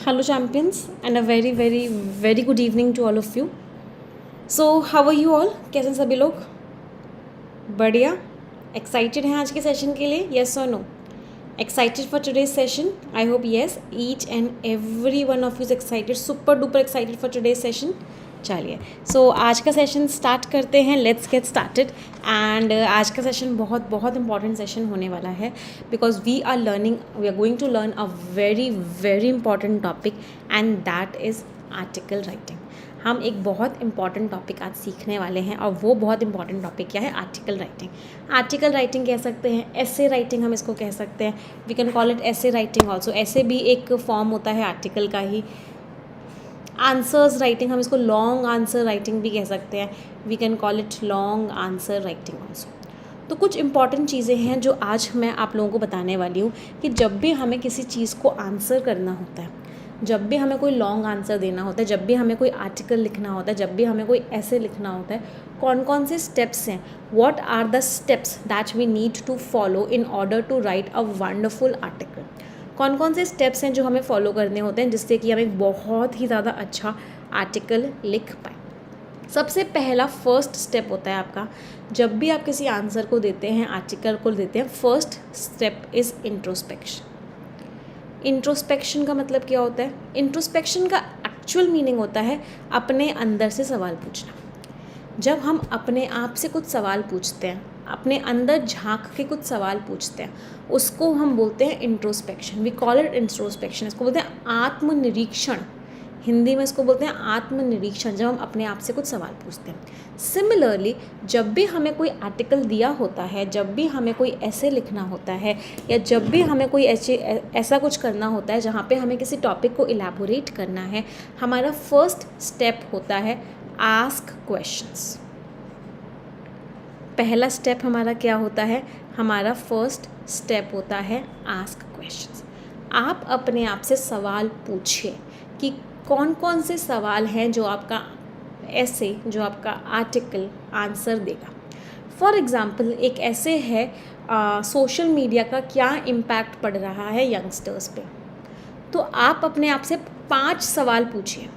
Hello, champions, and a very, very, very good evening to all of you. So, how are you all? कैसे हैं सभी लोग? बढ़िया. Excited हैं आज के सेशन के लिए? Yes or no? Excited for today's session? I hope yes. Each and every one of you is excited, super duper excited for today's session. चलिए, सो आज का सेशन स्टार्ट करते हैं. Let's get started. एंड आज का session बहुत बहुत important session होने वाला है because we are going to learn a very very important topic and that is article writing. हम एक बहुत इंपॉर्टेंट टॉपिक आज सीखने वाले हैं और वो बहुत इंपॉर्टेंट टॉपिक क्या है? Article writing. आर्टिकल राइटिंग कह सकते हैं, ऐसे राइटिंग हम इसको कह सकते हैं. वी कैन कॉल इट ऐसे राइटिंग ऑल्सो. ऐसे भी एक फॉर्म होता है आर्टिकल का ही. आंसर्स राइटिंग, हम इसको लॉन्ग आंसर राइटिंग भी कह सकते हैं. We can call it long answer writing also. तो कुछ इंपॉर्टेंट चीज़ें हैं जो आज मैं आप लोगों को बताने वाली हूँ कि जब भी हमें किसी चीज़ को आंसर करना होता है, जब भी हमें कोई लॉन्ग आंसर देना होता है, जब भी हमें कोई आर्टिकल लिखना होता है, जब भी हमें कोई ऐसे लिखना होता है, कौन कौन से स्टेप्स हैं, what are the steps that we need to follow in order to write a wonderful article. कौन कौन से स्टेप्स हैं जो हमें फॉलो करने होते हैं जिससे कि हम एक बहुत ही ज़्यादा अच्छा आर्टिकल लिख पाए. सबसे पहला फर्स्ट स्टेप होता है आपका, जब भी आप किसी आंसर को देते हैं, आर्टिकल को देते हैं, first step is introspection. Introspection का मतलब क्या होता है? इंट्रोस्पेक्शन का एक्चुअल मीनिंग होता है अपने अंदर से सवाल पूछना. जब हम अपने आप से कुछ सवाल पूछते हैं, अपने अंदर झांक के कुछ सवाल पूछते हैं, उसको हम बोलते हैं introspection. We call it introspection. इसको बोलते हैं आत्मनिरीक्षण. हिंदी में इसको बोलते हैं आत्मनिरीक्षण, जब हम अपने आप से कुछ सवाल पूछते हैं. सिमिलरली जब भी हमें कोई आर्टिकल दिया होता है, जब भी हमें कोई ऐसे लिखना होता है, या जब भी हमें कोई ऐसा कुछ करना होता है जहाँ पे हमें किसी टॉपिक को इलैबोरेट करना है, हमारा फर्स्ट स्टेप होता है आस्क क्वेश्चंस. पहला स्टेप हमारा क्या होता है? हमारा फर्स्ट स्टेप होता है आस्क क्वेश्चंस. आप अपने आप से सवाल पूछिए कि कौन कौन से सवाल हैं जो आपका ऐसे, जो आपका आर्टिकल आंसर देगा. फॉर एग्ज़ाम्पल एक ऐसे है, सोशल मीडिया का क्या इम्पैक्ट पड़ रहा है यंगस्टर्स पे. तो आप अपने आप से 5 सवाल पूछिए.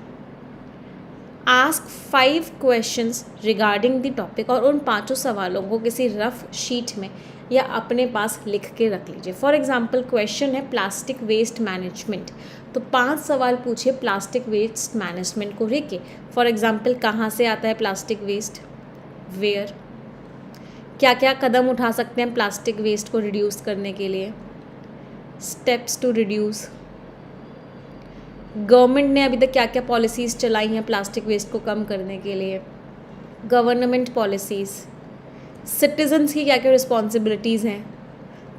Ask 5 questions regarding the topic और उन 5 सवालों को किसी रफ शीट में या अपने पास लिख के रख लीजिए. फॉर एग्जांपल क्वेश्चन है प्लास्टिक वेस्ट मैनेजमेंट, तो 5 सवाल पूछिए प्लास्टिक वेस्ट मैनेजमेंट को लेके. फॉर एग्जांपल कहाँ से आता है प्लास्टिक वेस्ट, वेयर, क्या क्या कदम उठा सकते हैं प्लास्टिक वेस्ट को रिड्यूस करने के लिए, स्टेप्स टू रिड्यूस, गवर्नमेंट ने अभी तक क्या क्या पॉलिसीज़ चलाई हैं प्लास्टिक वेस्ट को कम करने के लिए, गवर्नमेंट पॉलिसीज़, सिटीजन्स की क्या क्या रिस्पॉन्सिबिलिटीज़ हैं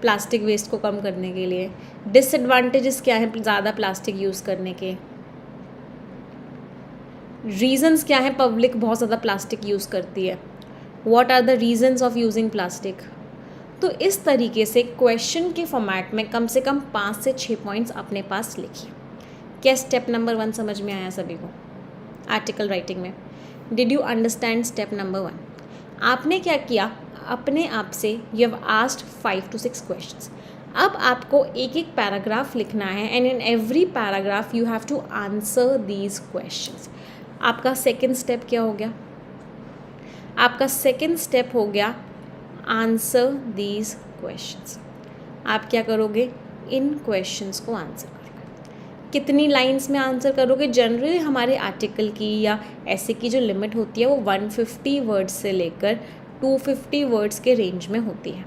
प्लास्टिक वेस्ट को कम करने के लिए, डिसएडवांटेजेस क्या हैं ज़्यादा प्लास्टिक यूज़ करने के, रीजंस क्या हैं पब्लिक बहुत ज़्यादा प्लास्टिक यूज़ करती है, what are the reasons of using plastic. तो इस तरीके से क्वेश्चन के फॉर्मेट में कम से कम 5 से 6 पॉइंट्स अपने पास लिखिए. क्या स्टेप नंबर 1 समझ में आया सभी को आर्टिकल राइटिंग में? Did you understand step number 1? आपने क्या किया, अपने आप से you have asked 5 to 6 questions. अब आपको एक एक पैराग्राफ लिखना है and in every paragraph you have to answer these questions. आपका सेकेंड स्टेप क्या हो गया? आपका सेकेंड स्टेप हो गया आंसर दीज क्वेश्चंस. आप क्या करोगे? इन क्वेश्चंस को आंसर करोगे. कितनी लाइंस में आंसर करोगे? जनरली हमारे आर्टिकल की या ऐसे की जो लिमिट होती है वो 150 वर्ड्स से लेकर 250 वर्ड्स के रेंज में होती है.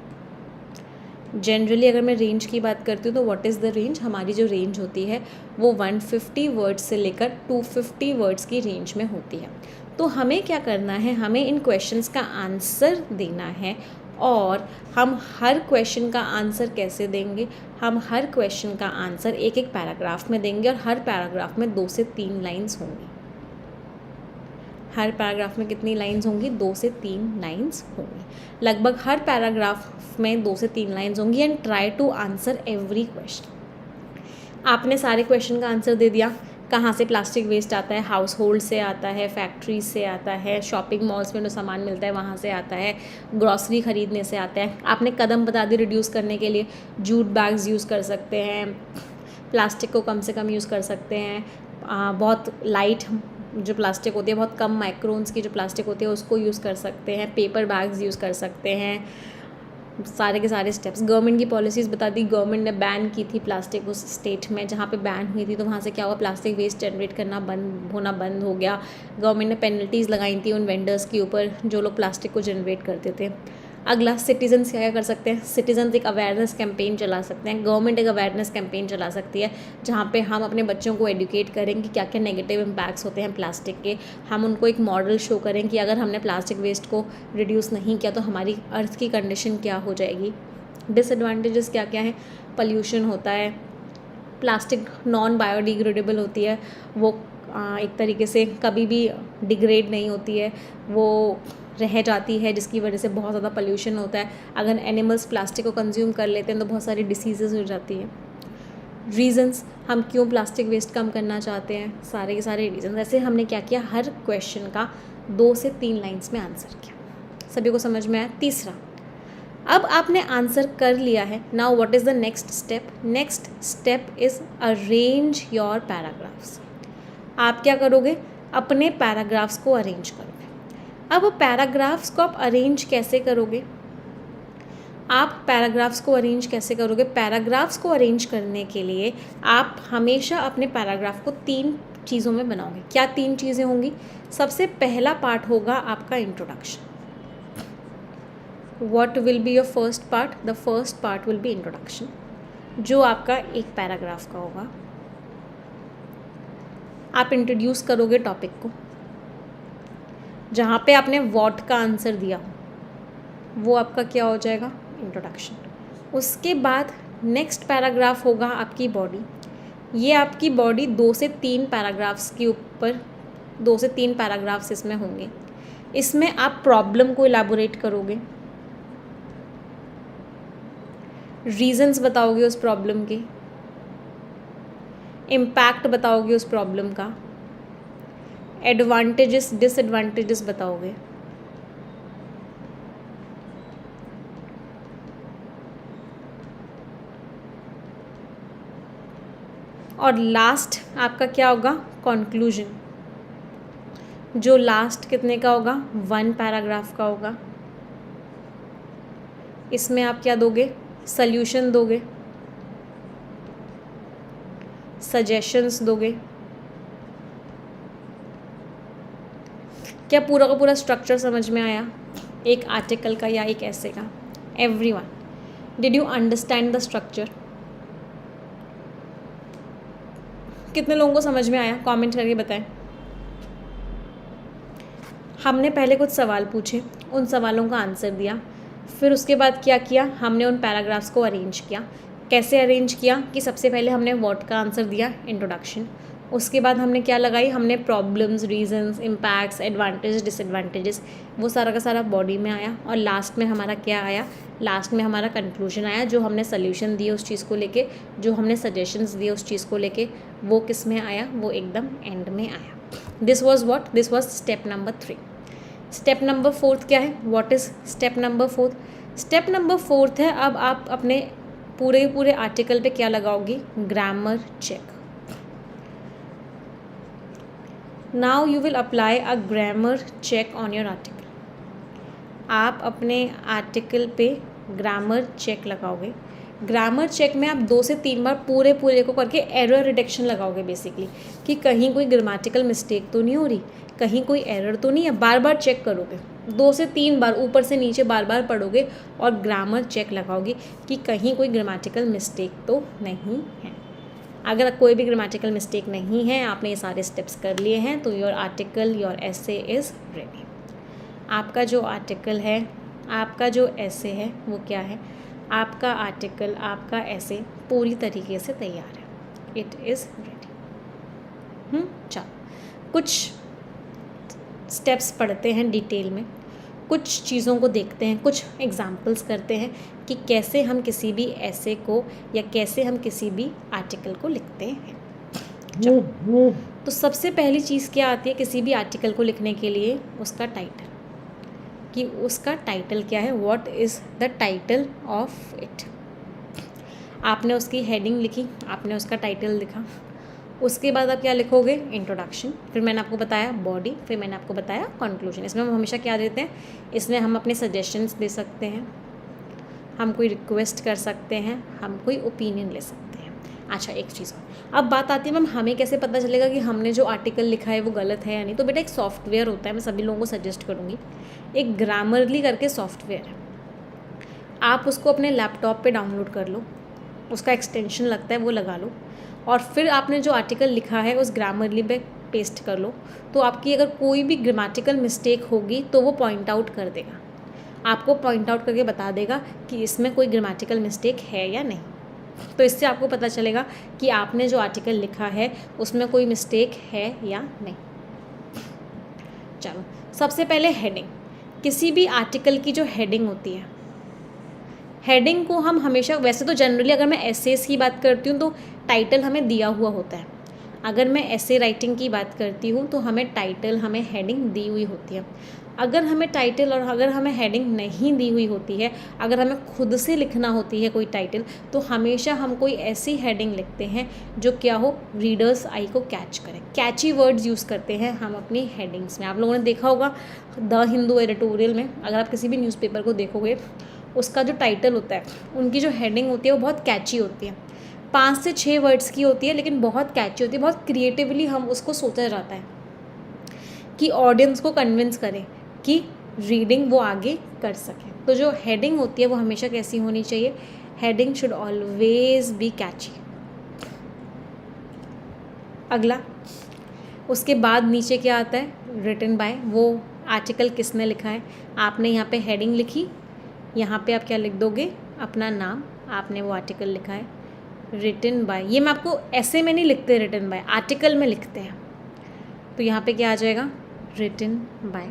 जनरली अगर मैं रेंज की बात करती हूँ तो व्हाट इज़ द रेंज? हमारी जो रेंज होती है वो 150 वर्ड्स से लेकर 250 वर्ड्स की रेंज में होती है. तो हमें क्या करना है? हमें इन क्वेश्चंस का आंसर देना है. और हम हर क्वेश्चन का आंसर कैसे देंगे? हम हर क्वेश्चन का आंसर एक एक पैराग्राफ में देंगे और हर पैराग्राफ में 2 से 3 लाइंस होंगी. हर पैराग्राफ में कितनी लाइंस होंगी? 2 से 3 लाइंस होंगी. लगभग हर पैराग्राफ में 2 से 3 लाइंस होंगी. And try to answer every question. आपने सारे क्वेश्चन का आंसर दे दिया. कहाँ से प्लास्टिक वेस्ट आता है? हाउस होल्ड से आता है, फैक्ट्रीज से आता है, शॉपिंग मॉल्स में जो सामान मिलता है वहाँ से आता है, ग्रॉसरी ख़रीदने से आता है. आपने कदम बता दिए रिड्यूस करने के लिए. जूट बैग्स यूज़ कर सकते हैं, प्लास्टिक को कम से कम यूज़ कर सकते हैं, बहुत लाइट जो प्लास्टिक होती है, बहुत कम माइक्रोन्स की जो प्लास्टिक होती है उसको यूज़ कर सकते हैं, पेपर बैग्स यूज़ कर सकते हैं, सारे के सारे स्टेप्स। गवर्नमेंट की पॉलिसीज़ बता दी, गवर्नमेंट ने बैन की थी प्लास्टिक उस स्टेट में जहाँ पे बैन हुई थी, तो वहाँ से क्या हुआ, प्लास्टिक वेस्ट जनरेट करना बंद हो गया। गवर्नमेंट ने पेनल्टीज़ लगाई थी उन वेंडर्स के ऊपर जो लोग प्लास्टिक को जनरेट करते थे। अगला, सिटीजन्स क्या कर सकते हैं, सिटीजन्स एक अवेयरनेस कैंपेन चला सकते हैं, गवर्नमेंट एक अवेयरनेस कैंपेन चला सकती है जहाँ पे हम अपने बच्चों को एडुकेट करें कि क्या क्या नेगेटिव इम्पैक्ट्स होते हैं प्लास्टिक के। हम उनको एक मॉडल शो करें कि अगर हमने प्लास्टिक वेस्ट को रिड्यूस नहीं किया तो हमारी अर्थ की कंडीशन क्या हो जाएगी। डिसएडवांटेजेस क्या क्या हैं, पॉल्यूशन होता है, प्लास्टिक नॉन बायोडिग्रेडेबल होती है, वो एक तरीके से कभी भी डिग्रेड नहीं होती है, वो रह जाती है, जिसकी वजह से बहुत ज़्यादा पोल्यूशन होता है। अगर एनिमल्स प्लास्टिक को कंज्यूम कर लेते हैं तो बहुत सारी डिसीज़ेज़ हो जाती हैं। रीज़न्स, हम क्यों प्लास्टिक वेस्ट कम करना चाहते हैं, सारे के सारे रीज़न। ऐसे हमने क्या किया, हर क्वेश्चन का 2 से 3 लाइन्स में आंसर किया। सभी को समझ में आया। तीसरा, अब आपने आंसर कर लिया है, now what is the next step. Next step is arrange your paragraphs. आप क्या करोगे, अपने पैराग्राफ्स को अरेंज करोगे। अब पैराग्राफ्स को आप अरेंज कैसे करोगे, आप पैराग्राफ्स को अरेंज कैसे करोगे। पैराग्राफ्स को अरेंज करने के लिए आप हमेशा अपने पैराग्राफ को 3 चीज़ों में बनाओगे। क्या 3 चीज़ें होंगी, सबसे पहला पार्ट होगा आपका introduction. What will be your first part, the first part will be introduction, जो आपका एक पैराग्राफ का होगा। आप इंट्रोड्यूस करोगे टॉपिक को, जहाँ पे आपने व्हाट का आंसर दिया वो आपका क्या हो जाएगा, इंट्रोडक्शन। उसके बाद नेक्स्ट पैराग्राफ होगा आपकी बॉडी। ये आपकी बॉडी 2 से 3 पैराग्राफ्स के ऊपर, 2 से 3 पैराग्राफ्स इसमें होंगे। इसमें आप प्रॉब्लम को इलैबोरेट करोगे, रीजंस बताओगे उस प्रॉब्लम के, इम्पैक्ट बताओगे उस प्रॉब्लम का, एडवांटेजेस डिसएडवांटेजेस बताओगे। और लास्ट आपका क्या होगा, कंक्लूजन, जो लास्ट कितने का होगा, 1 पैराग्राफ का होगा। इसमें आप क्या दोगे, सल्यूशन दोगे, सजेशंस दोगे। क्या पूरा का पूरा स्ट्रक्चर समझ में आया, एक आर्टिकल का या एक ऐसे का। Everyone, did you understand the structure. कितने लोगों को समझ में आया, कमेंट करके बताएं। हमने पहले कुछ सवाल पूछे, उन सवालों का आंसर दिया, फिर उसके बाद क्या किया, हमने उन पैराग्राफ्स को अरेंज किया। कैसे अरेंज किया कि सबसे पहले हमने व्हाट का आंसर दिया, इंट्रोडक्शन। उसके बाद हमने क्या लगाई, हमने problems, reasons, impacts, advantage, disadvantages, वो सारा का सारा बॉडी में आया। और लास्ट में हमारा क्या आया, लास्ट में हमारा कंक्लूजन आया, जो हमने सल्यूशन दिए उस चीज़ को लेके, जो हमने सजेशंस दिए उस चीज़ को लेके, वो किस में आया, वो एकदम एंड में आया। This was what, this was step number 3। Step number 4 क्या है, what is step number 4। Step number 4 है, अब आप अपने पूरे आर्टिकल पे क्या लगाओगी, grammar check. Now you will apply a grammar check on your article. आप अपने आर्टिकल पे ग्रामर चेक लगाओगे। ग्रामर चेक में आप 2 से 3 बार पूरे को करके एरर रिडक्शन लगाओगे, बेसिकली कि कहीं कोई ग्रामेटिकल मिस्टेक तो नहीं हो रही, कहीं कोई एरर तो नहीं है। बार बार चेक करोगे, 2 से 3 बार ऊपर से नीचे बार पढ़ोगे और ग्रामर चेक लगाओगे कि कहीं कोई ग्रामेटिकल मिस्टेक तो नहीं है। अगर कोई भी ग्रामेटिकल मिस्टेक नहीं है, आपने ये सारे स्टेप्स कर लिए हैं, तो your article, your essay is ready. आपका जो आर्टिकल है, आपका जो एसे है, वो क्या है, आपका आर्टिकल, आपका एसे पूरी तरीके से तैयार है। It is ready. चलो कुछ स्टेप्स पढ़ते हैं डिटेल में, कुछ चीज़ों को देखते हैं, कुछ एग्जाम्पल्स करते हैं कि कैसे हम किसी भी एसे को या कैसे हम किसी भी आर्टिकल को लिखते हैं। चलो, तो सबसे पहली चीज़ क्या आती है किसी भी आर्टिकल को लिखने के लिए, उसका टाइटल, कि उसका टाइटल क्या है, what is the title of it. आपने उसकी हेडिंग लिखी, आपने उसका टाइटल लिखा, उसके बाद आप क्या लिखोगे, इंट्रोडक्शन, फिर मैंने आपको बताया बॉडी, फिर मैंने आपको बताया कंक्लूजन। इसमें हम हमेशा क्या देते हैं, इसमें हम अपने सजेशंस दे सकते हैं, हम कोई रिक्वेस्ट कर सकते हैं, हम कोई ओपिनियन ले सकते हैं। अच्छा एक चीज़ और, अब बात आती है मैम हमें कैसे पता चलेगा कि हमने जो आर्टिकल लिखा है वो गलत है या नहीं। तो बेटा एक सॉफ्टवेयर होता है, मैं सभी लोगों को सजेस्ट करूँगी, एक ग्रामरली करके सॉफ्टवेयर है, आप उसको अपने लैपटॉप पे डाउनलोड कर लो, उसका एक्सटेंशन लगता है वो लगा लो, और फिर आपने जो आर्टिकल लिखा है उस ग्रामरली पे पेस्ट कर लो। तो आपकी अगर कोई भी ग्रामेटिकल मिस्टेक होगी तो वो पॉइंट आउट कर देगा, आपको पॉइंट आउट करके बता देगा कि इसमें कोई ग्रामेटिकल मिस्टेक है या नहीं। तो इससे आपको पता चलेगा कि आपने जो आर्टिकल लिखा है उसमें कोई मिस्टेक है या नहीं। चलो सबसे पहले हेडिंग, किसी भी आर्टिकल की जो हेडिंग होती है, हेडिंग को हम हमेशा, वैसे तो जनरली अगर मैं एसेस की बात करती हूँ तो टाइटल हमें दिया हुआ होता है, अगर मैं एसे राइटिंग की बात करती हूँ तो हमें टाइटल, हमें हेडिंग दी हुई होती है। अगर हमें टाइटल और अगर हमें हेडिंग नहीं दी हुई होती है, अगर हमें खुद से लिखना होती है कोई टाइटल, तो हमेशा हम कोई ऐसी हेडिंग लिखते हैं जो क्या हो, रीडर्स आई को कैच करें। कैची वर्ड्स यूज़ करते हैं हम अपनी हेडिंग्स में। आप लोगों ने देखा होगा द हिंदू एडिटोरियल में, अगर आप किसी भी न्यूज़पेपर को देखोगे, उसका जो टाइटल होता है, उनकी जो हेडिंग होती है वो बहुत कैची होती है, 5 से 6 वर्ड्स की होती है, लेकिन बहुत कैची होती है, बहुत क्रिएटिवली हम उसको सोचा जाता है कि ऑडियंस को कन्विंस करें कि रीडिंग वो आगे कर सकें। तो जो हेडिंग होती है वो हमेशा कैसी होनी चाहिए, हेडिंग शुड ऑलवेज बी कैची। अगला, उसके बाद नीचे क्या आता है, रिटन बाय, वो आर्टिकल किसने लिखा है। आपने यहाँ पे हेडिंग लिखी, यहाँ पे आप क्या लिख दोगे, अपना नाम, आपने वो आर्टिकल लिखा है, रिटन बाय। ये मैं आपको ऐसे में नहीं लिखते, रिटन बाय आर्टिकल में लिखते हैं, तो यहाँ पे क्या आ जाएगा, रिटन बाय,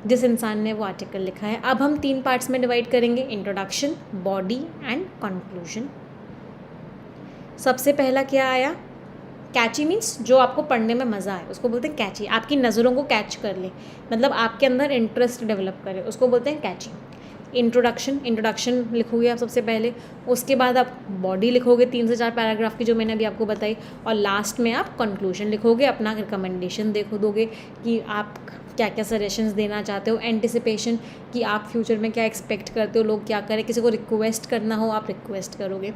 जिस इंसान ने वो आर्टिकल लिखा है। अब हम 3 पार्ट्स में डिवाइड करेंगे, इंट्रोडक्शन, बॉडी एंड कंक्लूजन। सबसे पहला क्या आया, कैची मीन्स जो आपको पढ़ने में मज़ा आए, उसको बोलते हैं कैची, आपकी नज़रों को कैच कर ले, मतलब आपके अंदर इंटरेस्ट डेवलप करे, उसको बोलते हैं कैची। इंट्रोडक्शन लिखोगे आप सबसे पहले, उसके बाद आप बॉडी लिखोगे 3 से 4 पैराग्राफ की जो मैंने अभी आपको बताई, और लास्ट में आप कंक्लूजन लिखोगे, अपना रिकमेंडेशन देखो दोगे कि आप क्या क्या सजेशंस देना चाहते हो, एंटिसिपेशन कि आप फ्यूचर में क्या एक्सपेक्ट करते हो लोग क्या करें, किसी को रिक्वेस्ट करना हो आप रिक्वेस्ट करोगे।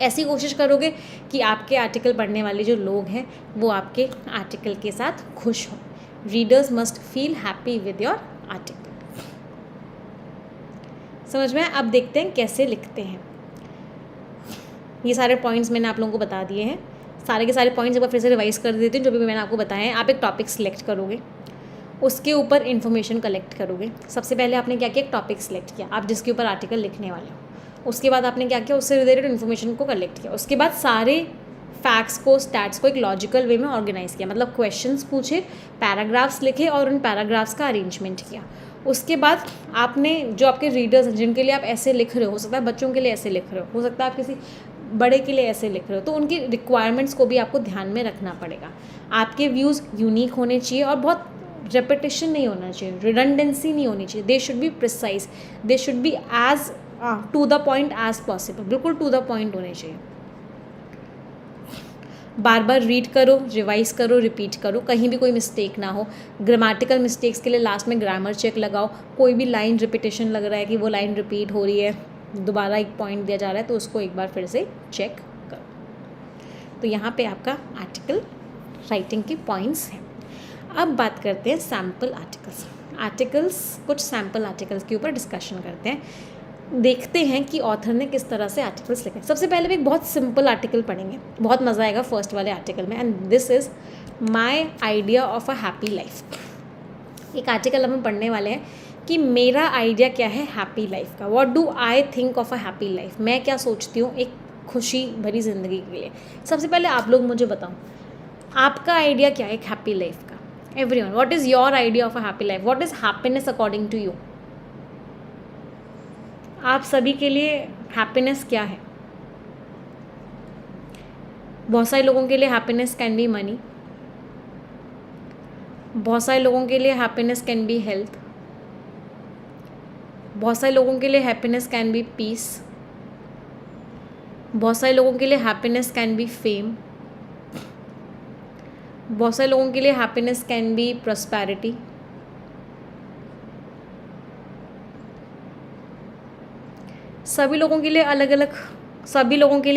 ऐसी कोशिश करोगे कि आपके आर्टिकल पढ़ने वाले जो लोग हैं वो आपके आर्टिकल के साथ खुश हों। Readers must feel happy with your article. समझ में? अब देखते हैं कैसे लिखते हैं। ये सारे पॉइंट्स मैंने आप लोगों को बता दिए हैं, सारे के सारे पॉइंट्स एक बार फिर से रिवाइज कर देती हूँ जो भी मैंने आपको बताए हैं। आप एक टॉपिक सिलेक्ट करोगे, उसके ऊपर इन्फॉर्मेशन कलेक्ट करोगे। सबसे पहले आपने क्या किया, एक टॉपिक सिलेक्ट किया, आप जिसके ऊपर आर्टिकल लिखने वाले हो। उसके बाद आपने क्या किया, उससे रिलेटेड इन्फॉर्मेशन को कलेक्ट किया। उसके बाद सारे फैक्ट्स को, स्टैट्स को एक लॉजिकल वे में ऑर्गेनाइज किया, मतलब क्वेश्चंस पूछे, पैराग्राफ्स लिखे और उन पैराग्राफ्स का अरेंजमेंट किया। उसके बाद आपने जो आपके रीडर्स हैं जिनके लिए आप ऐसे लिख रहे हो सकता है बच्चों के लिए ऐसे लिख रहे हो सकता है आप किसी बड़े के लिए ऐसे लिख रहे हो, तो उनकी रिक्वायरमेंट्स को भी आपको ध्यान में रखना पड़ेगा। आपके व्यूज़ यूनिक होने चाहिए और बहुत रेपिटेशन नहीं होना चाहिए, रिडंडेंसी नहीं होनी चाहिए। They should be precise, they should be as to the point as possible, बिल्कुल टू द पॉइंट होने चाहिए। बार बार रीड करो, रिवाइज करो, रिपीट करो, कहीं भी कोई मिस्टेक ना हो। ग्रामेटिकल मिस्टेक्स के लिए लास्ट में ग्रामर चेक लगाओ। कोई भी लाइन रिपीटेशन लग रहा है कि वो लाइन रिपीट हो रही है, दोबारा एक पॉइंट दिया जा रहा है, तो उसको एक बार फिर से चेक करो। तो यहाँ पे आपका आर्टिकल राइटिंग के पॉइंट्स हैं। अब बात करते हैं सैम्पल आर्टिकल्स। कुछ सैम्पल आर्टिकल्स के ऊपर डिस्कशन करते हैं, देखते हैं कि ऑथर ने किस तरह से आर्टिकल्स लिखे। सबसे पहले भी एक बहुत सिंपल आर्टिकल पढ़ेंगे, बहुत मज़ा आएगा फर्स्ट वाले आर्टिकल में, and this is my idea of a happy life. एक आर्टिकल हम पढ़ने वाले हैं कि मेरा आइडिया क्या है हैप्पी लाइफ का, what do I think of a happy life, मैं क्या सोचती हूँ एक खुशी भरी ज़िंदगी के लिए। सबसे पहले आप लोग मुझे बताओ आपका आइडिया क्या है एक हैप्पी लाइफ का। Everyone, what is your idea of a happy life, what is happiness according to you. आप सभी के लिए हैप्पीनेस क्या है। बहुत सारे लोगों के लिए हैप्पीनेस कैन बी मनी, बहुत सारे लोगों के लिए हैप्पीनेस कैन बी हेल्थ, बहुत सारे लोगों के लिए हैप्पीनेस कैन बी पीस, बहुत सारे लोगों के लिए हैप्पीनेस कैन बी फेम, बहुत सारे लोगों के लिए हैप्पीनेस कैन बी प्रॉस्पेरिटी, सभी लोगों के लिए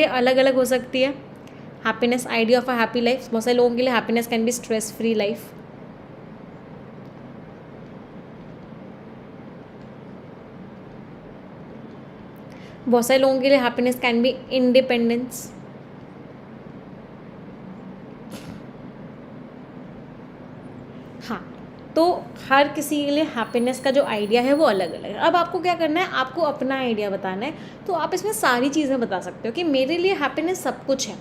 अलग अलग हो सकती है happiness, idea of a happy life. बहुत सारे लोगों के लिए happiness can be stress free life, बहुत सारे लोगों के लिए हैप्पीनेस कैन बी इंडिपेंडेंस, हाँ। तो हर किसी के लिए हैप्पीनेस का जो आइडिया है वो अलग अलग है। अब आपको क्या करना है, आपको अपना आइडिया बताना है। तो आप इसमें सारी चीज़ें बता सकते हो कि मेरे लिए हैप्पीनेस सब कुछ है,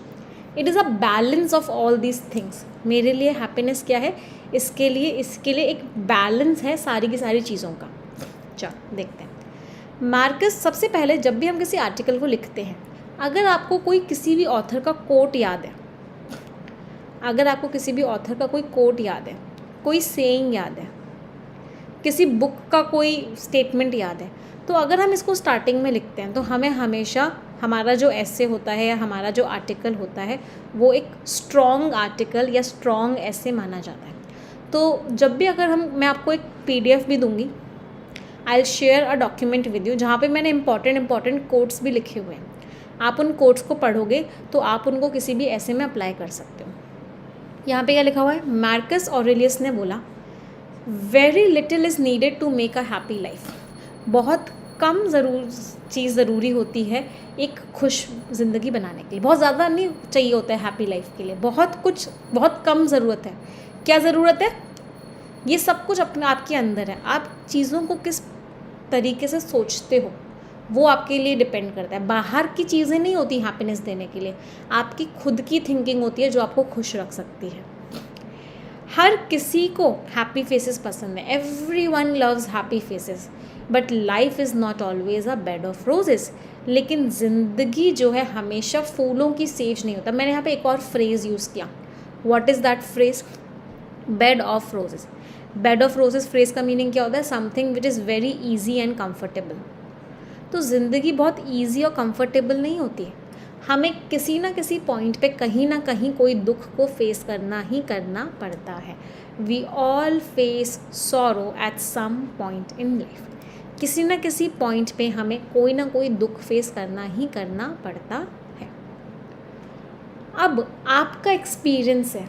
it is a balance of all these things. मेरे लिए हैप्पीनेस क्या है, इसके लिए एक बैलेंस है सारी की सारी चीज़ों का। चलो देखते हैं। मार्कस, सबसे पहले जब भी हम किसी आर्टिकल को लिखते हैं, अगर आपको कोई किसी भी ऑथर का कोट याद है, अगर आपको किसी भी ऑथर का कोई कोट याद है, कोई सेइंग याद है, किसी बुक का कोई स्टेटमेंट याद है, तो अगर हम इसको स्टार्टिंग में लिखते हैं तो हमें हमेशा हमारा जो ऐसे होता है या हमारा जो आर्टिकल होता है वो एक स्ट्रॉन्ग आर्टिकल या स्ट्रॉन्ग ऐसे माना जाता है। तो जब भी अगर मैं आपको एक PDF भी दूंगी, I will share a document with you, जहाँ पे मैंने इंपॉर्टेंट कोट्स भी लिखे हुए हैं। आप उन कोट्स को पढ़ोगे तो आप उनको किसी भी ऐसे में अप्लाई कर सकते हो। यहाँ पे क्या लिखा हुआ है, मार्कस ऑरेलियस ने बोला, very little is needed to make a happy life. बहुत कम चीज़ ज़रूरी होती है एक खुश ज़िंदगी बनाने के लिए। बहुत ज़्यादा नहीं चाहिए होता है हैप्पी लाइफ के लिए, बहुत कम ज़रूरत है। क्या ज़रूरत है, ये सब कुछ अपने आपके अंदर है। आप चीज़ों को किस तरीके से सोचते हो वो आपके लिए डिपेंड करता है। बाहर की चीज़ें नहीं होती हैप्पीनेस देने के लिए, आपकी खुद की थिंकिंग होती है जो आपको खुश रख सकती है। हर किसी को हैप्पी फेसेस पसंद है, everyone loves happy faces, but life is not always a bed of roses. लेकिन ज़िंदगी जो है हमेशा फूलों की सेज नहीं होता। मैंने यहाँ पे एक और फ्रेज़ यूज़ किया, what is that phrase, bed of roses. Bed of roses phrase का मीनिंग क्या होता है, something which is very easy and comfortable. तो ज़िंदगी बहुत ईजी और कंफर्टेबल नहीं होती है। हमें किसी ना किसी पॉइंट पे कहीं ना कहीं कोई दुख को फेस करना ही करना पड़ता है। We all face sorrow at some point in life. किसी ना किसी पॉइंट पे हमें कोई ना कोई दुख फेस करना ही करना पड़ता है। अब आपका एक्सपीरियंस है,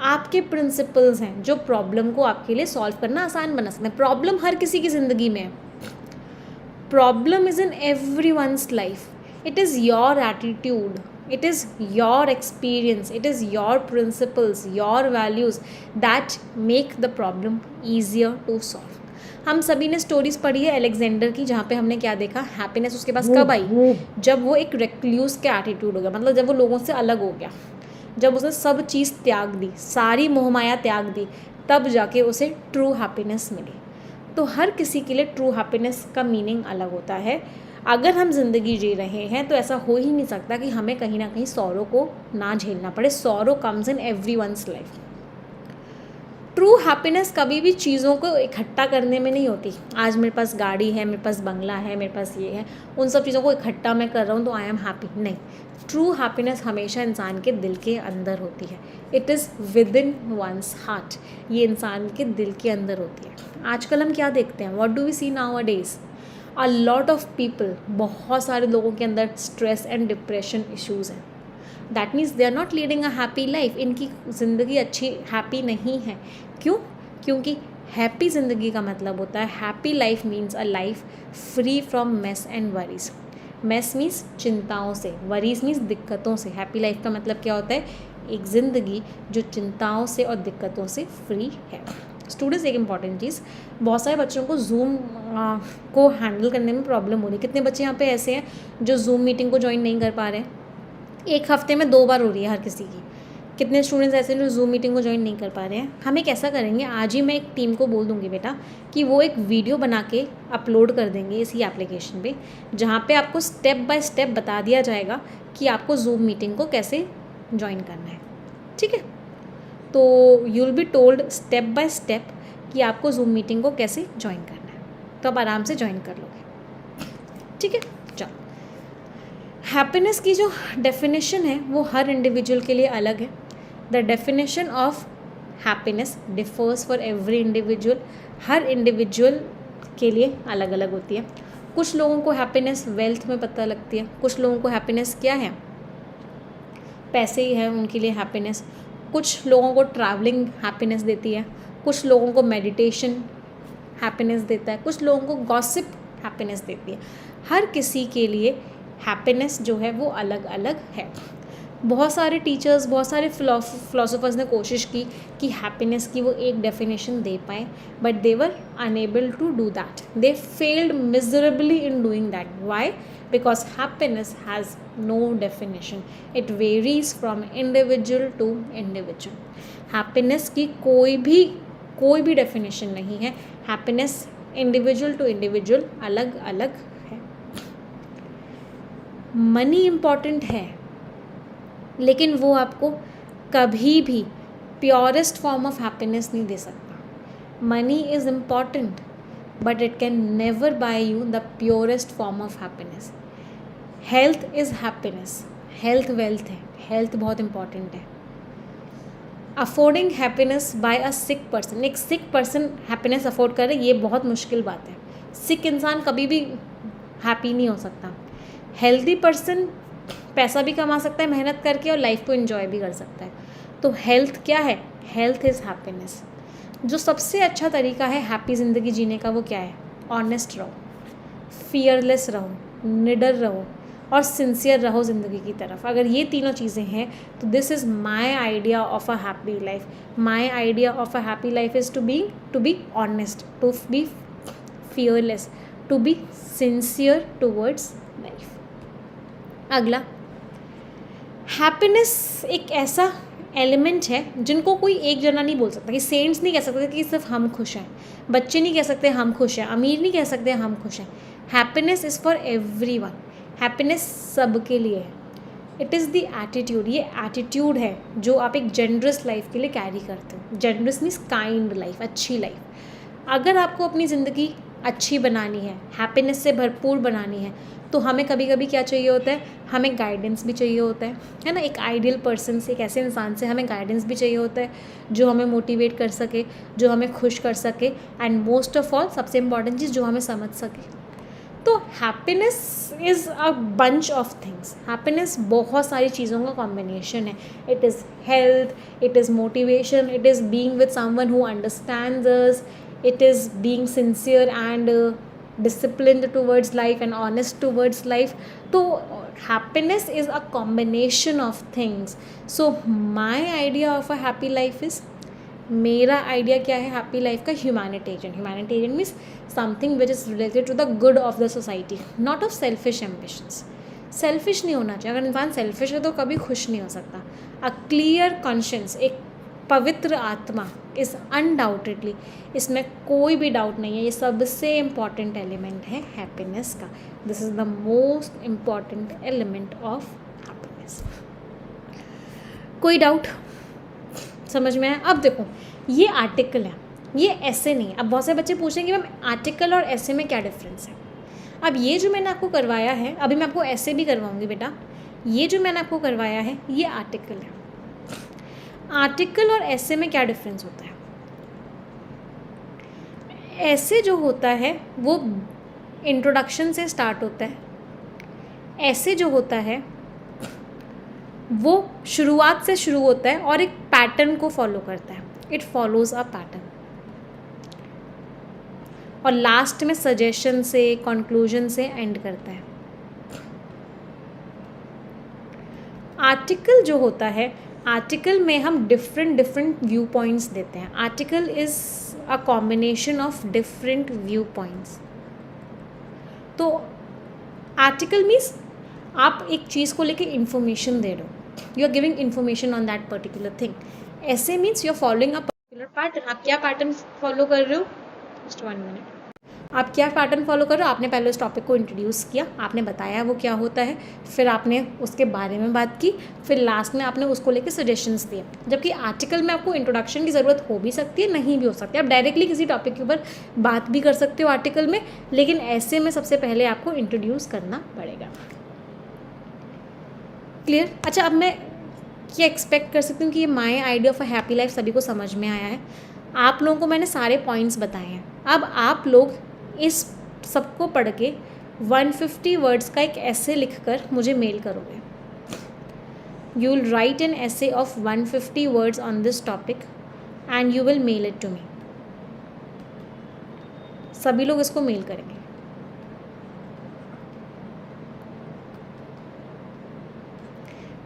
आपके प्रिंसिपल्स हैं जो प्रॉब्लम को आपके लिए सॉल्व करना आसान बना सकते हैं। प्रॉब्लम हर किसी की ज़िंदगी में है, problem is in everyone's life. It is your attitude, it is your experience, it is your principles, your values that make the problem easier to solve. हम सभी ने स्टोरीज पढ़ी है अलेक्जेंडर की, जहाँ पे हमने क्या देखा, हैप्पीनेस उसके पास कब आई, जब वो एक रेक्लूज के एटीट्यूड हो गया, मतलब जब वो लोगों से अलग हो गया, जब उसने सब चीज़ त्याग दी, सारी मोहमाया त्याग दी, तब जाके उसे ट्रू हैप्पीनेस मिली। तो हर किसी के लिए ट्रू हैप्पीनेस का मीनिंग अलग होता है। अगर हम ज़िंदगी जी रहे हैं तो ऐसा हो ही नहीं सकता कि हमें कहीं ना कहीं सॉरो को ना झेलना पड़े। Sorrow comes in everyone's life. True happiness कभी भी चीज़ों को इकट्ठा करने में नहीं होती। आज मेरे पास गाड़ी है, मेरे पास बंगला है, मेरे पास ये है, उन सब चीज़ों को इकट्ठा मैं कर रहा हूँ तो आई एम हैप्पी, नहीं। ट्रू हैप्पीनेस हमेशा इंसान के दिल के अंदर होती है। It is with in once heart. ये इंसान के दिल के अंदर होती है। आजकल हम क्या देखते हैं, what do we see nowadays, a lot of people, बहुत सारे लोगों के अंदर स्ट्रेस एंड डिप्रेशन इश्यूज़ हैं। That means they are not leading a happy life. इनकी ज़िंदगी अच्छी हैप्पी नहीं है। क्यों? क्योंकि हैप्पी ज़िंदगी का मतलब होता है, happy life means a life free from mess and worries. Mess means चिंताओं से, वरीज मीन्स दिक्कतों से। हैप्पी लाइफ का मतलब क्या होता है, एक ज़िंदगी जो चिंताओं से और दिक्कतों से फ्री है। स्टूडेंट्स, एक इंपॉर्टेंट चीज़, बहुत सारे बच्चों को जूम को हैंडल करने में प्रॉब्लम हो रही है। कितने बच्चे यहाँ पे ऐसे हैं जो जूम मीटिंग को ज्वाइन नहीं कर पा रहे हैं? एक हफ्ते में 2 बार हो रही है हर किसी की। कितने स्टूडेंट्स ऐसे हैं जो जूम मीटिंग को ज्वाइन नहीं कर पा रहे हैं? हम एक ऐसा करेंगे, आज ही मैं एक टीम को बोल दूँगी बेटा कि वो एक वीडियो बना के अपलोड कर देंगे इसी एप्लीकेशन पे, जहाँ पे आपको स्टेप बाय स्टेप बता दिया जाएगा कि आपको जूम मीटिंग को कैसे ज्वाइन करना है। ठीक है, तो you will be told step by step कि आपको जूम मीटिंग को कैसे ज्वाइन करना है, तो आप आराम से ज्वाइन कर लोगे। ठीक है, चलो। हैप्पीनेस की जो डेफिनेशन है वो हर इंडिविजुअल के लिए अलग है. The definition of happiness differs for every individual. Her individual के लिए अलग अलग होती है. कुछ लोगों को हैप्पीनेस वेल्थ में पता लगती है. कुछ लोगों को हैप्पीनेस क्या है, पैसे ही है उनके लिए हैप्पीनेस. कुछ लोगों को ट्रैवलिंग हैप्पीनेस देती है. कुछ लोगों को मेडिटेशन हैप्पीनेस देता है. कुछ लोगों को गॉसिप हैप्पीनेस देती है. हर किसी के लिए हैप्पीनेस जो है वो अलग अलग है. बहुत सारे टीचर्स, बहुत सारे फिलोसोफर्स ने कोशिश की कि हैप्पीनेस की वो एक डेफिनेशन दे पाएँ, but they were unable to do that. They failed miserably in doing that. Why? Because happiness has no definition. It varies from individual to individual. Happiness की कोई भी डेफिनेशन नहीं है. हैप्पीनेस इंडिविजुअल टू इंडिविजुअल अलग अलग है. Money important है, लेकिन वो आपको कभी भी प्योरेस्ट फॉर्म ऑफ हैप्पीनेस नहीं दे सकता. Money is important, but it can never buy you the purest form of happiness. Health is happiness. Health wealth है. हेल्थ बहुत इम्पॉर्टेंट है. Affording happiness by a sick person. एक sick person happiness afford करे, ये बहुत मुश्किल बात है. सिक इंसान कभी भी हैप्पी नहीं हो सकता. हेल्दी पर्सन पैसा भी कमा सकता है मेहनत करके और लाइफ को एंजॉय भी कर सकता है. तो हेल्थ क्या है? Health is happiness. जो सबसे अच्छा तरीका है हैप्पी ज़िंदगी जीने का वो क्या है? ऑनेस्ट रहो, फियरलेस रहो, निडर रहो और सिंसियर रहो ज़िंदगी की तरफ. अगर ये तीनों चीज़ें हैं तो this is my idea of a happy life. My idea of a happy life is to be honest, to be fearless, to be sincere towards life. अगला, हैप्पीनेस एक ऐसा एलिमेंट है जिनको कोई एक जना नहीं बोल सकता. कि सेंट्स नहीं कह सकते कि सिर्फ हम खुश हैं, बच्चे नहीं कह सकते हम खुश हैं, अमीर नहीं कह सकते हम खुश हैं. Happiness is for everyone. Happiness सबके लिए है. It is the attitude. ये एटीट्यूड है जो आप एक जेनरस लाइफ के लिए कैरी करते हो. जेनरस मीन्स काइंड लाइफ, अच्छी लाइफ. अगर आपको अपनी ज़िंदगी अच्छी बनानी है, हैप्पीनेस से भरपूर बनानी है, तो हमें कभी कभी क्या चाहिए होता है? हमें गाइडेंस भी चाहिए होता है ना. एक आइडियल पर्सन से, एक ऐसे इंसान से हमें गाइडेंस भी चाहिए होता है जो हमें मोटिवेट कर सके, जो हमें खुश कर सके, एंड मोस्ट ऑफ ऑल सबसे इम्पॉर्टेंट चीज़ जो हमें समझ सके. तो happiness is a bunch of things. Happiness बहुत सारी चीज़ों का कॉम्बिनेशन है. It is health, it is motivation, it is being with someone who understands us, it is being sincere and disciplined towards life and honest towards life. So happiness is a combination of things. So my idea of a happy life is, मेरा idea क्या है happy life का? Humanitarian. Humanitarian means something which is related to the good of the society, not of selfish ambitions. Selfish नहीं होना चाहिए. अगर इंसान selfish है तो कभी खुश नहीं हो सकता. अ क्लियर कॉन्शियंस, एक पवित्र आत्मा इज़ अनडाउटेडली, इसमें कोई भी डाउट नहीं है, ये सबसे इम्पॉर्टेंट एलिमेंट है हैप्पीनेस का. This is the most important element of happiness. कोई डाउट समझ में आया? अब देखो, ये आर्टिकल है, ये ऐसे नहीं है. अब बहुत से बच्चे पूछेंगे मैम आर्टिकल और ऐसे में क्या डिफरेंस है? अब ये जो मैंने आपको करवाया है, अभी मैं आपको ऐसे भी करवाऊँगी बेटा, ये जो मैंने आपको करवाया है ये आर्टिकल है. आर्टिकल और ऐसे में क्या डिफरेंस होता है? ऐसे जो होता है वो इंट्रोडक्शन से स्टार्ट होता है. ऐसे जो होता है वो शुरुआत से शुरू होता है और एक पैटर्न को फॉलो करता है. It follows a pattern. और लास्ट में सजेशन से, कंक्लूजन से एंड करता है. आर्टिकल जो होता है, आर्टिकल में हम डिफरेंट व्यू पॉइंट्स देते हैं. Article is a combination of different view points. तो आर्टिकल मीन्स आप एक चीज़ को लेके इन्फॉर्मेशन दे रहे हो, you are giving information on that particular thing. ऐसे means you are following a particular pattern. आप क्या पैटर्न फॉलो कर रहे हो? Just 1 minute. आप क्या पैटर्न फॉलो कर रहे हो? आपने पहले उस टॉपिक को इंट्रोड्यूस किया, आपने बताया वो क्या होता है, फिर आपने उसके बारे में बात की, फिर लास्ट में आपने उसको लेके सजेशंस दिए. जबकि आर्टिकल में आपको इंट्रोडक्शन की ज़रूरत हो भी सकती है, नहीं भी हो सकती है. आप डायरेक्टली किसी टॉपिक के ऊपर बात भी कर सकते हो आर्टिकल में, लेकिन ऐसे में सबसे पहले आपको इंट्रोड्यूस करना पड़ेगा. क्लियर? अच्छा, अब मैं क्या एक्सपेक्ट कर सकती हूँ कि ये माई idea of a happy life सभी को समझ में आया है। आप लोगों को मैंने सारे पॉइंट्स बताए हैं। अब आप लोग इस सबको पढ़ के 150 वर्ड्स का एक ऐसे लिख कर मुझे मेल करोगे। You will write an essay of 150 words on this topic and you will mail it to me. सभी लोग इसको मेल करेंगे।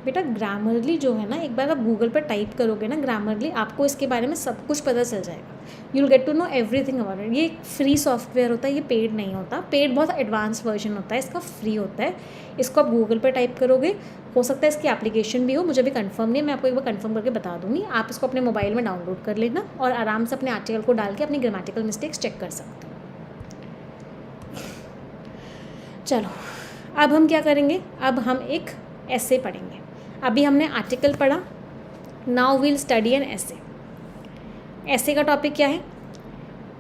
बेटा ग्रामरली जो है ना, एक बार आप गूगल पर टाइप करोगे ना ग्रामरली, आपको इसके बारे में सब कुछ पता चल जाएगा। You will get to know everything about it. ये फ्री सॉफ्टवेयर होता है, ये पेड नहीं होता। पेड बहुत एडवांस वर्जन होता है, इसका फ्री होता है। इसको आप गूगल पर टाइप करोगे, हो सकता है इसकी एप्लीकेशन भी हो, मुझे भी कंफर्म नहीं है, मैं आपको एक बार कंफर्म करके बता दूँगी। आप इसको अपने मोबाइल में डाउनलोड कर लेना और आराम से अपने आर्टिकल को डाल के अपनी ग्रामेटिकल मिस्टेक्स चेक कर सकते हो। चलो अब हम क्या करेंगे, अब हम एक ऐसे पढ़ेंगे। अभी हमने आर्टिकल पढ़ा, नाउ वील स्टडी एन ऐसे। ऐसे का टॉपिक क्या है?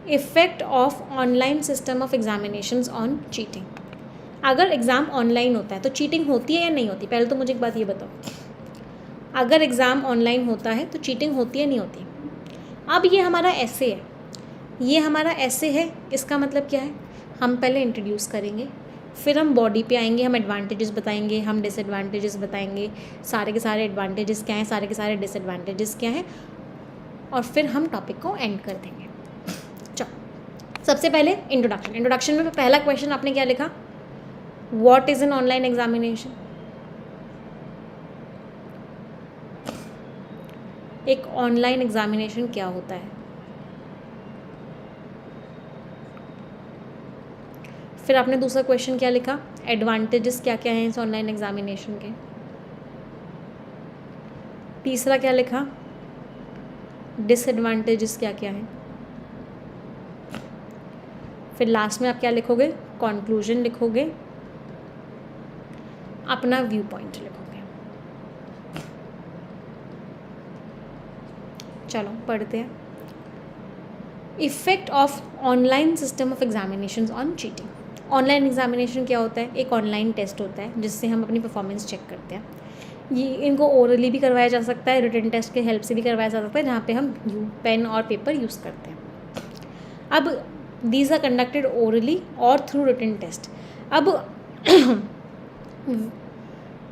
Effect of online system of examinations on cheating. अगर एग्ज़ाम ऑनलाइन होता है तो चीटिंग होती है या नहीं होती? पहले तो मुझे एक बात ये बताओ, अगर एग्ज़ाम ऑनलाइन होता है तो चीटिंग होती है नहीं होती? अब ये हमारा ऐसे है, ये हमारा ऐसे है, इसका मतलब क्या है? हम पहले इंट्रोड्यूस करेंगे, फिर हम बॉडी पे आएंगे, हम एडवांटेजेस बताएंगे, हम डिसएडवांटेजेस बताएंगे, सारे के सारे एडवांटेजेस क्या हैं, सारे के सारे डिसएडवांटेजेस क्या हैं, और फिर हम टॉपिक को एंड कर देंगे। चलो सबसे पहले इंट्रोडक्शन। इंट्रोडक्शन में पहला क्वेश्चन आपने क्या लिखा? What is an online examination? एक ऑनलाइन एग्जामिनेशन क्या होता है? फिर आपने दूसरा क्वेश्चन क्या लिखा? एडवांटेजेस क्या क्या हैं इस ऑनलाइन एग्जामिनेशन के। तीसरा क्या लिखा? डिसएडवांटेजेस क्या क्या हैं। फिर लास्ट में आप क्या लिखोगे? कंक्लूजन लिखोगे, अपना व्यू पॉइंट लिखोगे। चलो पढ़ते हैं। Effect of online system of examinations on cheating. Online examination क्या होता है? एक ऑनलाइन टेस्ट होता है जिससे हम अपनी परफॉर्मेंस चेक करते हैं। ये इनको ओरली भी करवाया जा सकता है, रिटन टेस्ट के हेल्प से भी करवाया जा सकता है, जहाँ पे हम पेन और पेपर यूज़ करते हैं। अब दीज आर कंडक्टेड ओरली और थ्रू रिटन टेस्ट। अब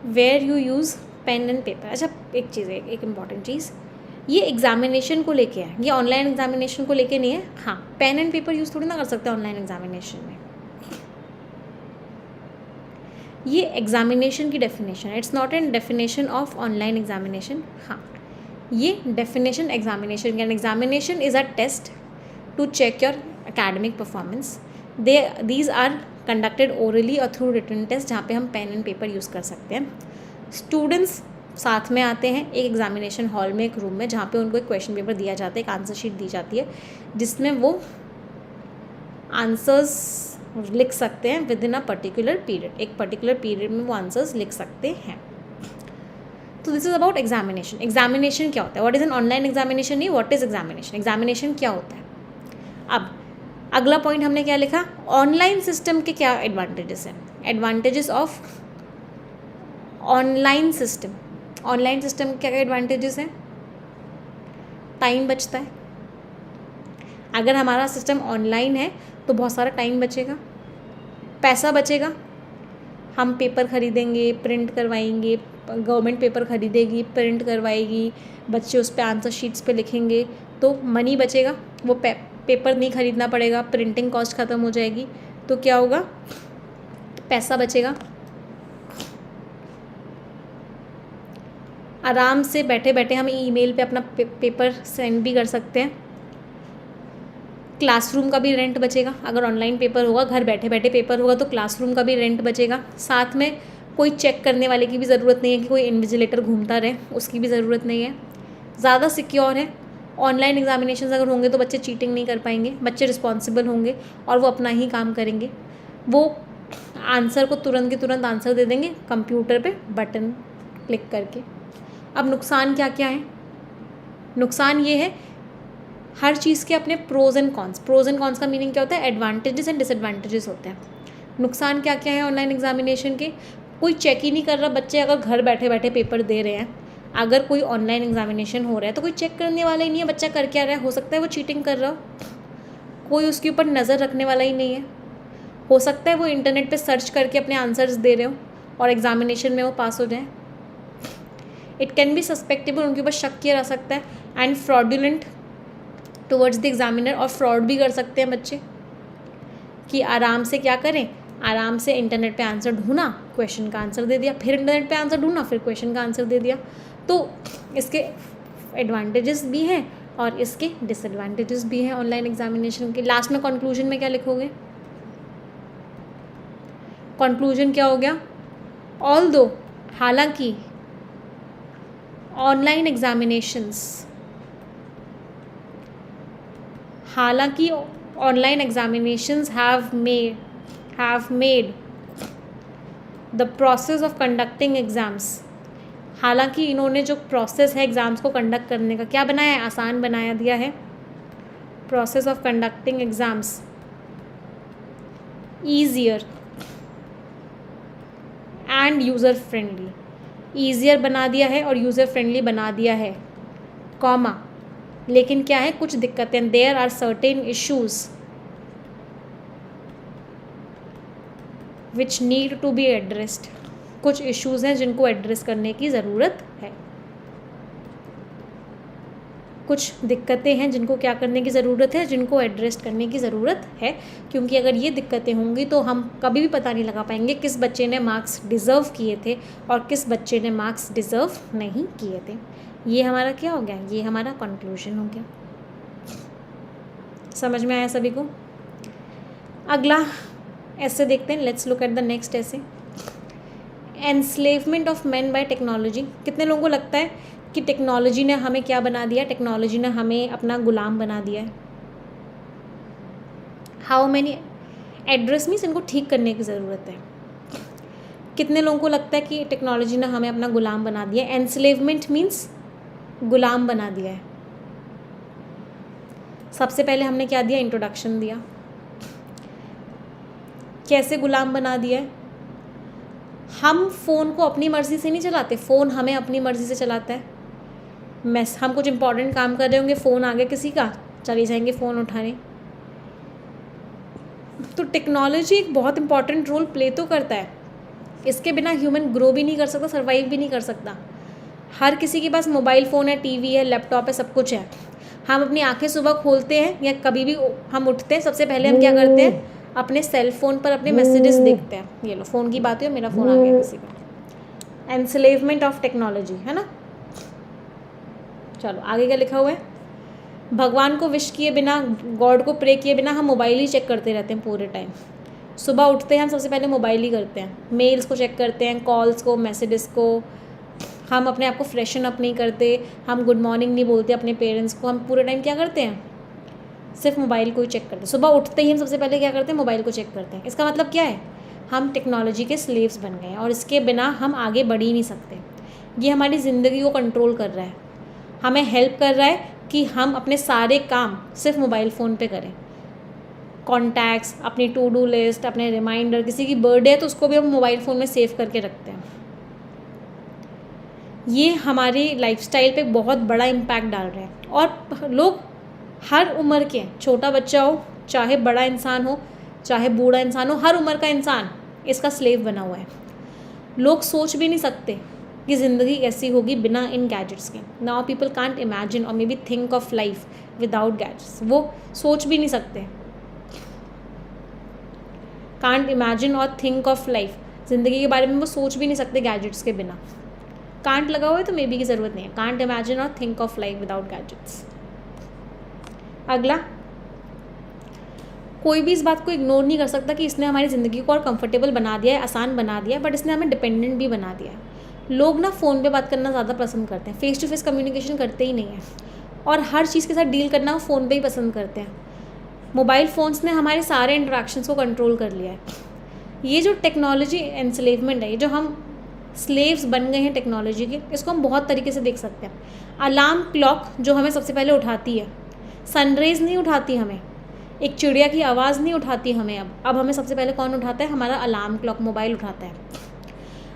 where you use pen and paper. अच्छा एक चीज़ है, एक इम्पॉर्टेंट चीज़, ये एग्जामिनेशन को लेके है, ये ऑनलाइन एग्जामिनेशन को लेके नहीं है। हाँ, पेन एंड पेपर यूज़ थोड़ी ना कर सकते हैं ऑनलाइन एग्जामिनेशन में। ये एग्जामिनेशन की डेफिनेशन है, it's not an definition of online examination. हाँ, ये डेफिनेशन एग्जामिनेशन की। Examination is a test to check your academic performance. These are conducted orally और थ्रू रिटन टेस्ट, जहाँ पे हम पेन एंड पेपर यूज़ कर सकते हैं। स्टूडेंट्स साथ में आते हैं एक एग्जामिनेशन हॉल में, एक रूम में, जहाँ पे उनको एक क्वेश्चन पेपर दिया जाता है, एक आंसर शीट दी जाती है, जिसमें वो आंसर्स लिख सकते हैं with in a particular period. एक पर्टिकुलर पीरियड में वो आंसर्स लिख सकते हैं। तो this is about examination. Examination क्या होता है? What is an online examination? नहीं, व्हाट इज़ एग्जामिनेशन। एग्जामिनेशन क्या होता है? अब अगला पॉइंट हमने क्या लिखा? ऑनलाइन सिस्टम के क्या एडवांटेजेस हैं? Advantages of online system. Online system के क्या एडवांटेजेस हैं? टाइम बचता है। अगर हमारा सिस्टम ऑनलाइन है तो बहुत सारा टाइम बचेगा, पैसा बचेगा। हम पेपर खरीदेंगे, प्रिंट करवाएंगे, गवर्नमेंट पेपर खरीदेगी, प्रिंट करवाएगी, बच्चे उस पर आंसर शीट्स पे लिखेंगे, तो मनी बचेगा। वो पेपर नहीं खरीदना पड़ेगा, प्रिंटिंग कॉस्ट ख़त्म हो जाएगी, तो क्या होगा? पैसा बचेगा। आराम से बैठे बैठे हम ईमेल पे अपना पेपर सेंड भी कर सकते हैं। क्लासरूम का भी रेंट बचेगा। अगर ऑनलाइन पेपर होगा, घर बैठे बैठे पेपर होगा, तो क्लासरूम का भी रेंट बचेगा। साथ में कोई चेक करने वाले की भी ज़रूरत नहीं है कि कोई इन्विजिलेटर घूमता रहे, उसकी भी ज़रूरत नहीं है। ज़्यादा सिक्योर है। ऑनलाइन एग्जामिनेशन अगर होंगे तो बच्चे चीटिंग नहीं कर पाएंगे, बच्चे रिस्पॉन्सिबल होंगे और वो अपना ही काम करेंगे। वो आंसर को तुरंत के तुरंत आंसर दे देंगे कंप्यूटर पे बटन क्लिक करके। अब नुकसान क्या क्या है? नुकसान ये है, हर चीज़ के अपने pros and cons. Pros and cons का मीनिंग क्या होता है? एडवांटेजेस एंड डिसएडवांटेजेस होते हैं। नुकसान क्या क्या है ऑनलाइन एग्जामिनेशन के? कोई चेक ही नहीं कर रहा। बच्चे अगर घर बैठे बैठे पेपर दे रहे हैं, अगर कोई ऑनलाइन एग्जामिनेशन हो रहा है तो कोई चेक करने वाला ही नहीं है बच्चा कर क्या रहा है। हो सकता है वो चीटिंग कर रहा हो, कोई उसके ऊपर नज़र रखने वाला ही नहीं है। हो सकता है वो इंटरनेट पे सर्च करके अपने आंसर्स दे रहे हो और एग्जामिनेशन में वो पास हो जाए। इट कैन बी सस्पेक्टेबल, उनके ऊपर शक किया जा सकता है, and fraudulent towards the examiner, और फ्रॉड भी कर सकते हैं बच्चे कि आराम से क्या करें, आराम से इंटरनेट पे आंसर ढूंढा, क्वेश्चन का आंसर दे दिया, फिर इंटरनेट पे आंसर ढूंढा, फिर क्वेश्चन का आंसर दे दिया। तो इसके एडवांटेजेस भी हैं और इसके डिसएडवांटेजेस भी हैं ऑनलाइन एग्जामिनेशन के। लास्ट में कंक्लूजन में क्या लिखोगे? कंक्लूजन क्या हो गया? ऑल्दो, हालांकि ऑनलाइन एग्जामिनेशंस, हालांकि online examinations have made the process of conducting exams, हालांकि इन्होंने जो प्रोसेस है एग्ज़ाम्स को कंडक्ट करने का क्या बनाया है? आसान बनाया दिया है। Process of conducting exams easier end user friendly, easier बना दिया है और यूज़र फ्रेंडली बना दिया है, कॉमा, लेकिन क्या है, कुछ दिक्कतें, there are certain issues which need to be addressed, कुछ इश्यूज़ हैं जिनको एड्रेस करने की ज़रूरत है। कुछ दिक्कतें हैं जिनको क्या करने की ज़रूरत है, जिनको एड्रेस करने की ज़रूरत है, क्योंकि अगर ये दिक्कतें होंगी तो हम कभी भी पता नहीं लगा पाएंगे किस बच्चे ने मार्क्स डिज़र्व किए थे और किस बच्चे ने मार्क्स डिज़र्व नहीं किए थे। ये हमारा क्या हो गया? ये हमारा कंक्लूजन हो गया। समझ में आया सभी को? अगला ऐसे देखते हैं, let's look at the next ऐसे। Enslavement of man bye technology. कितने लोगों को लगता है कि टेक्नोलॉजी ने हमें क्या बना दिया? टेक्नोलॉजी ने हमें अपना गुलाम बना दिया है। हाउ मैनी एड्रेस मीन्स इनको ठीक करने की ज़रूरत है। कितने लोगों को लगता है कि टेक्नोलॉजी ने हमें अपना गुलाम बना दिया? एनस्लेवमेंट मीन्स गुलाम बना दिया है। सबसे पहले हमने क्या दिया? इंट्रोडक्शन दिया। कैसे गुलाम बना दिया है? हम फ़ोन को अपनी मर्ज़ी से नहीं चलाते, फ़ोन हमें अपनी मर्ज़ी से चलाता है। हम कुछ इंपॉर्टेंट काम कर रहे होंगे, फ़ोन आ गया किसी का, चले जाएंगे फ़ोन उठाने। तो टेक्नोलॉजी एक बहुत इंपॉर्टेंट रोल प्ले तो करता है। इसके बिना ह्यूमन ग्रो भी नहीं कर सकता, सर्वाइव भी नहीं कर सकता। हर किसी के पास मोबाइल फ़ोन है, टीवी है, लैपटॉप है, सब कुछ है। हम अपनी आंखें सुबह खोलते हैं या कभी भी हम उठते हैं, सबसे पहले हम क्या करते हैं? अपने सेल फ़ोन पर अपने मैसेजेस देखते हैं। ये लो, फ़ोन की बात है, मेरा फ़ोन आ गया किसी का। एनस्लेवमेंट ऑफ टेक्नोलॉजी, है ना। चलो आगे क्या लिखा हुआ है? भगवान को विश किए बिना, गॉड को प्रे किए बिना हम मोबाइल ही चेक करते रहते हैं पूरे टाइम। सुबह उठते हैं हम सबसे पहले मोबाइल ही करते हैं, मेल्स को चेक करते हैं, कॉल्स को, मैसेजेस को। हम अपने आप को फ्रेशन अप नहीं करते, हम गुड मॉर्निंग नहीं बोलते अपने पेरेंट्स को। हम पूरे टाइम क्या करते हैं? सिर्फ मोबाइल को ही चेक करते हैं। सुबह उठते ही हम सबसे पहले क्या करते हैं? मोबाइल को चेक करते हैं। इसका मतलब क्या है? हम टेक्नोलॉजी के स्लेव्स बन गए हैं और इसके बिना हम आगे बढ़ ही नहीं सकते। ये हमारी ज़िंदगी को कंट्रोल कर रहा है, हमें हेल्प कर रहा है कि हम अपने सारे काम सिर्फ मोबाइल फ़ोन पे करें। कॉन्टैक्ट्स, अपनी टू डू लिस्ट, अपने रिमाइंडर, किसी की बर्थडे है तो उसको भी हम मोबाइल फ़ोन में सेव करके रखते हैं। ये हमारी लाइफस्टाइल पे बहुत बड़ा इम्पैक्ट डाल रहे हैं और लोग हर उम्र के, छोटा बच्चा हो, चाहे बड़ा इंसान हो, चाहे बूढ़ा इंसान हो, हर उम्र का इंसान इसका स्लेव बना हुआ है। लोग सोच भी नहीं सकते कि ज़िंदगी कैसी होगी बिना इन गैजेट्स के। नाउ पीपल कांट इमेजिन और may be think of life without gadgets. वो सोच भी नहीं सकते, कांट इमेजिन और थिंक ऑफ लाइफ, ज़िंदगी के बारे में वो सोच भी नहीं सकते गैजेट्स के बिना। कांट लगा हुआ है तो मे बी की ज़रूरत नहीं है। कांट इमेजिन और think of life without gadgets. अगला, कोई भी इस बात को इग्नोर नहीं कर सकता कि इसने हमारी ज़िंदगी को और कंफर्टेबल बना दिया है, आसान बना दिया है, बट इसने हमें डिपेंडेंट भी बना दिया है। लोग ना फ़ोन पे बात करना ज़्यादा पसंद करते हैं, फेस टू फेस कम्युनिकेशन करते ही नहीं हैं और हर चीज़ के साथ डील करना वो फ़ोन पे ही पसंद करते हैं। मोबाइल फ़ोन्स ने हमारे सारे इंटरेक्शंस को कंट्रोल कर लिया है। ये जो टेक्नोलॉजी एनस्लेवमेंट है, ये जो हम स्लेव्स बन गए हैं टेक्नोलॉजी के, इसको हम बहुत तरीके से देख सकते हैं। अलार्म क्लॉक जो हमें सबसे पहले उठाती है, सनरेज़ नहीं उठाती हमें, एक चिड़िया की आवाज़ नहीं उठाती हमें। अब हमें सबसे पहले कौन उठाता है? हमारा अलार्म क्लॉक, मोबाइल उठाता है।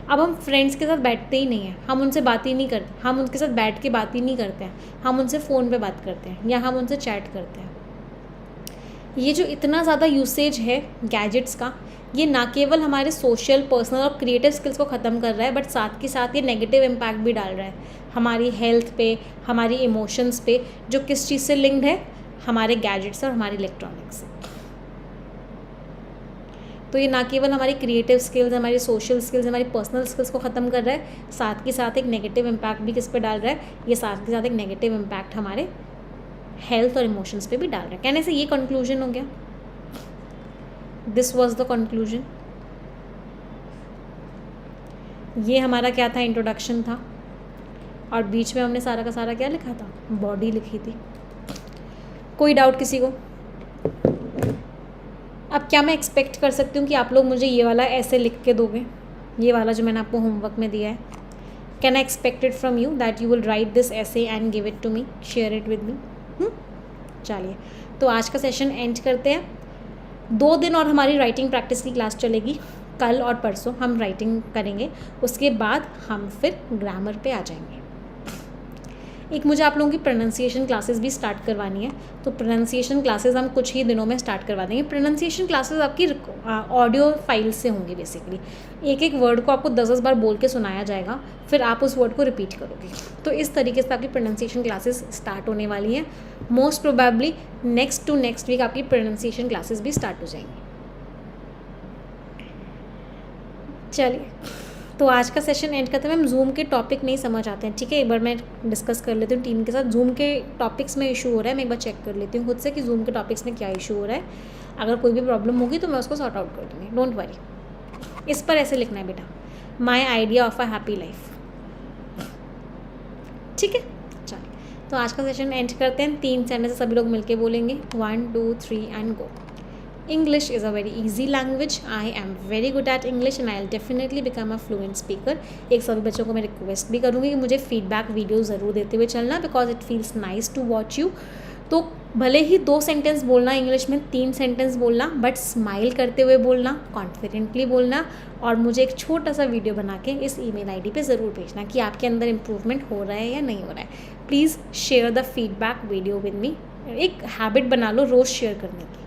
अब हम फ्रेंड्स के साथ बैठते ही नहीं हैं, हम उनसे बात ही नहीं करते, हम उनके साथ बैठ के बात ही नहीं करते हैं, हम उनसे फ़ोन पे बात करते हैं या हम उनसे चैट करते हैं। ये जो इतना ज़्यादा यूसेज है गैजेट्स का, ये ना केवल हमारे सोशल, पर्सनल और क्रिएटिव स्किल्स को ख़त्म कर रहा है, बट साथ के साथ ये नेगेटिव इम्पैक्ट भी डाल रहा है हमारी हेल्थ पे, हमारी इमोशंस पे, जो किस चीज़ से लिंक्ड है, हमारे गैजेट्स और हमारी इलेक्ट्रॉनिक्स से। तो ये ना केवल हमारी क्रिएटिव स्किल्स, हमारी सोशल स्किल्स, हमारी पर्सनल स्किल्स को ख़त्म कर रहा है, साथ के साथ एक नेगेटिव इम्पैक्ट भी किस पे डाल रहा है, ये साथ के साथ एक नेगेटिव इम्पैक्ट हमारे हेल्थ और इमोशंस पे भी डाल रहा है। कहने से ये कंक्लूजन हो गया, दिस वॉज द कंक्लूजन। ये हमारा क्या था, इंट्रोडक्शन था, और बीच में हमने सारा का सारा क्या लिखा था, बॉडी लिखी थी। कोई डाउट किसी को? अब क्या मैं एक्सपेक्ट कर सकती हूँ कि आप लोग मुझे ये वाला ऐसे लिख के दोगे, ये वाला जो मैंने आपको होमवर्क में दिया है? Can I expect it from you that you will write this essay and give it to me, share it with me? चलिए, तो आज का सेशन एंड करते हैं। 2 दिन और हमारी राइटिंग प्रैक्टिस की क्लास चलेगी, कल और परसों हम राइटिंग करेंगे, उसके बाद हम फिर ग्रामर पे आ जाएंगे। एक मुझे आप लोगों की प्रोनाउंसिएशन क्लासेस भी स्टार्ट करवानी है, तो प्रोनाउंसिएशन क्लासेस हम कुछ ही दिनों में स्टार्ट करवा देंगे। प्रोनाउंसिएशन क्लासेस आपकी ऑडियो फाइल से होंगी बेसिकली, एक एक वर्ड को आपको 10-10 बार बोल के सुनाया जाएगा, फिर आप उस वर्ड को रिपीट करोगे। तो इस तरीके से आपकी प्रोनाउंसिएशन क्लासेस स्टार्ट होने वाली हैं। Most probably next to next week आपकी प्रोनाउंसिएशन क्लासेस भी स्टार्ट हो जाएंगी। चलिए, तो आज का सेशन एंड करते हैं। मैम जूम के टॉपिक नहीं समझ आते हैं, ठीक है, एक बार मैं डिस्कस कर लेती हूँ टीम के साथ। जूम के टॉपिक्स में इशू हो रहा है, मैं एक बार चेक कर लेती हूँ खुद से कि जूम के टॉपिक्स में क्या इशू हो रहा है। अगर कोई भी प्रॉब्लम होगी तो मैं उसको सॉर्ट आउट कर दूँगी, डोंट वरी। इस पर ऐसे लिखना है बेटा, माई idea of a happy life, ठीक है। चलिए, तो आज का सेशन एंड करते हैं। 3 सेंटेंस सभी लोग मिलके बोलेंगे, 1 2 3 and go. English is a very easy language. I am very good at English and I'll definitely become a fluent speaker. एक सभी बच्चों को मैं रिक्वेस्ट भी करूँगी कि मुझे फीडबैक वीडियो ज़रूर देते हुए चलना, because it feels nice to watch you. तो भले ही 2 सेंटेंस बोलना इंग्लिश में, 3 सेंटेंस बोलना, बट स्माइल करते हुए बोलना, कॉन्फिडेंटली बोलना, और मुझे एक छोटा सा वीडियो बना के इस ईमेल आईडी पे ज़रूर भेजना कि आपके अंदर इम्प्रूवमेंट हो रहा है या नहीं हो रहा है। Please share the feedback video with me. एक हैबिट बना लो रोज़ शेयर करने की,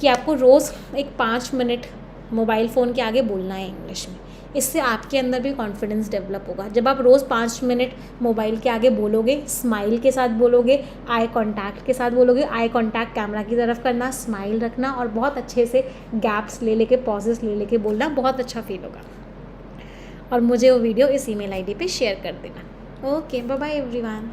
कि आपको रोज़ एक 5 मिनट मोबाइल फ़ोन के आगे बोलना है इंग्लिश में। इससे आपके अंदर भी कॉन्फिडेंस डेवलप होगा। जब आप रोज़ 5 मिनट मोबाइल के आगे बोलोगे, स्माइल के साथ बोलोगे, आई कांटेक्ट के साथ बोलोगे, आई कांटेक्ट कैमरा की तरफ करना, स्माइल रखना, और बहुत अच्छे से गैप्स ले लेके, पॉजेस ले लेके बोलना, बहुत अच्छा फील होगा। और मुझे वो वीडियो इस ईमेल आईडी पे शेयर कर देना। Okay, bye bye everyone.